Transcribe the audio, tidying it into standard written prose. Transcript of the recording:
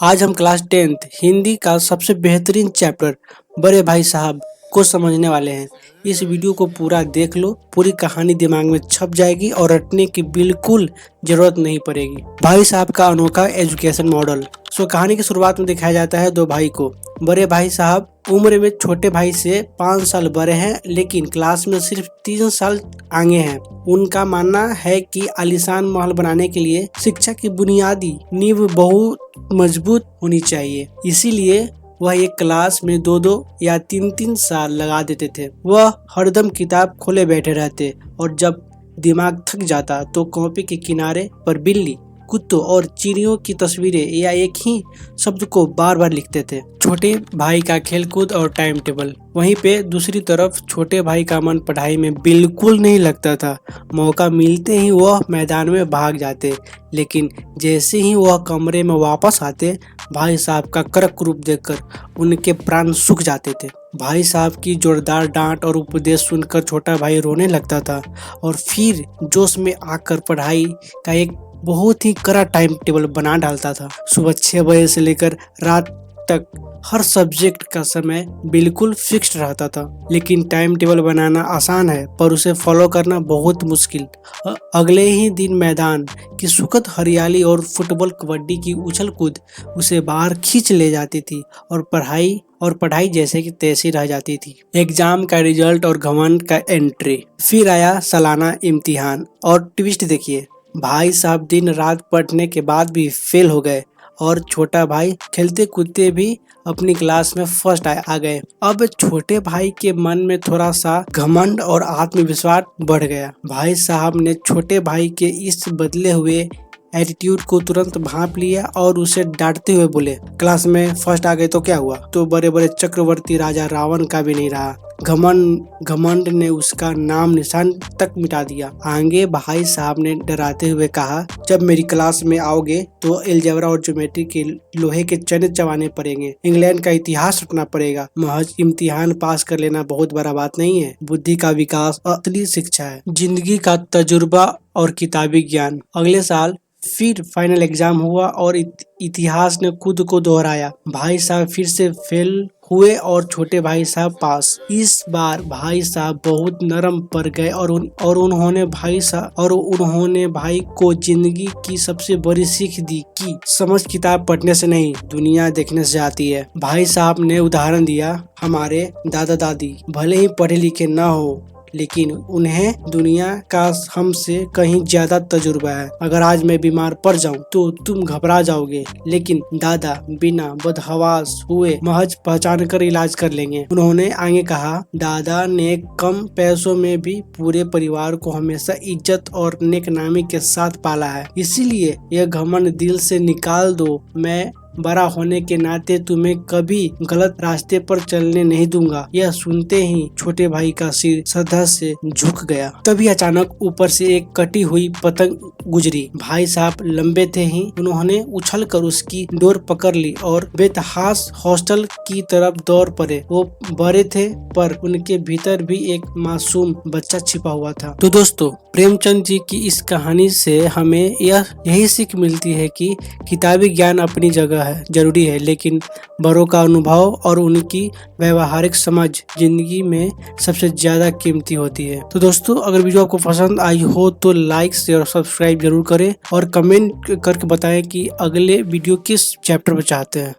आज हम class 10th Hindi का सबसे बेहतरीन चैप्टर बड़े भाई साहब को समझने वाले हैं। इस वीडियो को पूरा देख लो, पूरी कहानी दिमाग में छप जाएगी और रटने की बिल्कुल जरूरत नहीं पड़ेगी। भाई साहब का अनोखा एजुकेशन मॉडल। कहानी की शुरुआत में दिखाया जाता है दो भाई को। बड़े भाई साहब उम्र में छोटे भाई से 5 साल बड़े हैं, लेकिन क्लास में सिर्फ 3 साल आगे हैं। उनका मानना है कि आलीशान महल बनाने के लिए शिक्षा की बुनियादी नींव बहुत मजबूत होनी चाहिए। इसीलिए वह एक क्लास में 2-2 या 3-3 साल लगा देते थे। वह हरदम किताब खोले बैठे रहते और जब दिमाग थक जाता तो कॉपी के किनारे पर बिल्ली, कुत्तों और चिड़ियों की तस्वीरें या एक ही शब्द को बार बार लिखते थे। छोटे भाई का खेलकूद और टाइम टेबल। वहीं पे दूसरी तरफ छोटे भाई का मन पढ़ाई में बिल्कुल नहीं लगता था। मौका मिलते ही वह मैदान में भाग जाते, लेकिन जैसे ही वह कमरे में वापस आते, भाई साहब का कड़क रूप देखकर उनके प्राण सूख जाते थे। भाई साहब की जोरदार डांट और उपदेश सुनकर छोटा भाई रोने लगता था और फिर जोश में आकर पढ़ाई का एक बहुत ही कड़ा टाइम टेबल बना डालता था। सुबह 6 बजे से लेकर रात तक हर सब्जेक्ट का समय बिल्कुल फिक्स्ड रहता था। लेकिन टाइम टेबल बनाना आसान है, पर उसे फॉलो करना बहुत मुश्किल। अगले ही दिन मैदान की सुखद हरियाली और फुटबॉल कबड्डी की उछल कूद उसे बाहर खींच ले जाती थी और पढ़ाई जैसे कि तैसी रह जाती थी। एग्जाम का रिजल्ट और घमंड का एंट्री। फिर आया सालाना इम्तिहान और ट्विस्ट देखिए, भाई साहब दिन रात पढ़ने के बाद भी फेल हो गए और छोटा भाई खेलते कूदते भी अपनी क्लास में फर्स्ट आ गए। अब छोटे भाई के मन में थोड़ा सा घमंड और आत्मविश्वास बढ़ गया। भाई साहब ने छोटे भाई के इस बदले हुए एटीट्यूड को तुरंत भांप लिया और उसे डांटते हुए बोले, क्लास में फर्स्ट आ गए तो क्या हुआ? तो बड़े बड़े चक्रवर्ती राजा रावण का भी नहीं रहा। घमंड ने उसका नाम निशान तक मिटा दिया। आगे भाई साहब ने डराते हुए कहा, जब मेरी क्लास में आओगे तो अलजेब्रा और ज्योमेट्री के लोहे के चने चबाने पड़ेंगे, इंग्लैंड का इतिहास रटना पड़ेगा। महज इम्तिहान पास कर लेना बहुत बड़ा बात नहीं है, बुद्धि का विकास असली शिक्षा है, जिंदगी का तजुर्बा और किताबी ज्ञान। अगले साल फिर फाइनल एग्जाम हुआ और इतिहास ने खुद को दोहराया। भाई साहब फिर से फेल हुए और छोटे भाई साहब पास। इस बार भाई साहब बहुत नरम पड़ गए और उन्होंने भाई को जिंदगी की सबसे बड़ी सीख दी कि समझ किताब पढ़ने से नहीं, दुनिया देखने से आती है। भाई साहब ने उदाहरण दिया, हमारे दादा दादी भले ही पढ़े लिखे न हो, लेकिन उन्हें दुनिया का हमसे कहीं ज्यादा तजुर्बा है। अगर आज मैं बीमार पड़ जाऊं तो तुम घबरा जाओगे, लेकिन दादा बिना बदहवास हुए महज पहचान कर इलाज कर लेंगे। उन्होंने आगे कहा, दादा ने कम पैसों में भी पूरे परिवार को हमेशा इज्जत और नेकनामी के साथ पाला है। इसीलिए यह घमंड दिल से निकाल दो। मैं बड़ा होने के नाते तुम्हें कभी गलत रास्ते पर चलने नहीं दूंगा। यह सुनते ही छोटे भाई का सिर श्रद्धा से झुक गया। तभी अचानक ऊपर से एक कटी हुई पतंग गुजरी। भाई साहब लंबे थे ही उन्होंने उछलकर उसकी डोर पकड़ ली और बेतहास हॉस्टल की तरफ दौड़ पड़े। वो बड़े थे, पर उनके भीतर भी एक मासूम बच्चा छिपा हुआ था। तो दोस्तों, प्रेमचंद जी की इस कहानी से हमें यही सीख मिलती है कि किताबी ज्ञान अपनी जगह है, जरूरी है, लेकिन बड़ों का अनुभव और उनकी व्यवहारिक समझ जिंदगी में सबसे ज्यादा कीमती होती है। तो दोस्तों, अगर वीडियो आपको पसंद आई हो तो लाइक शेयर और सब्सक्राइब जरूर करें और कमेंट करके बताएं कि अगले वीडियो किस चैप्टर में चाहते हैं।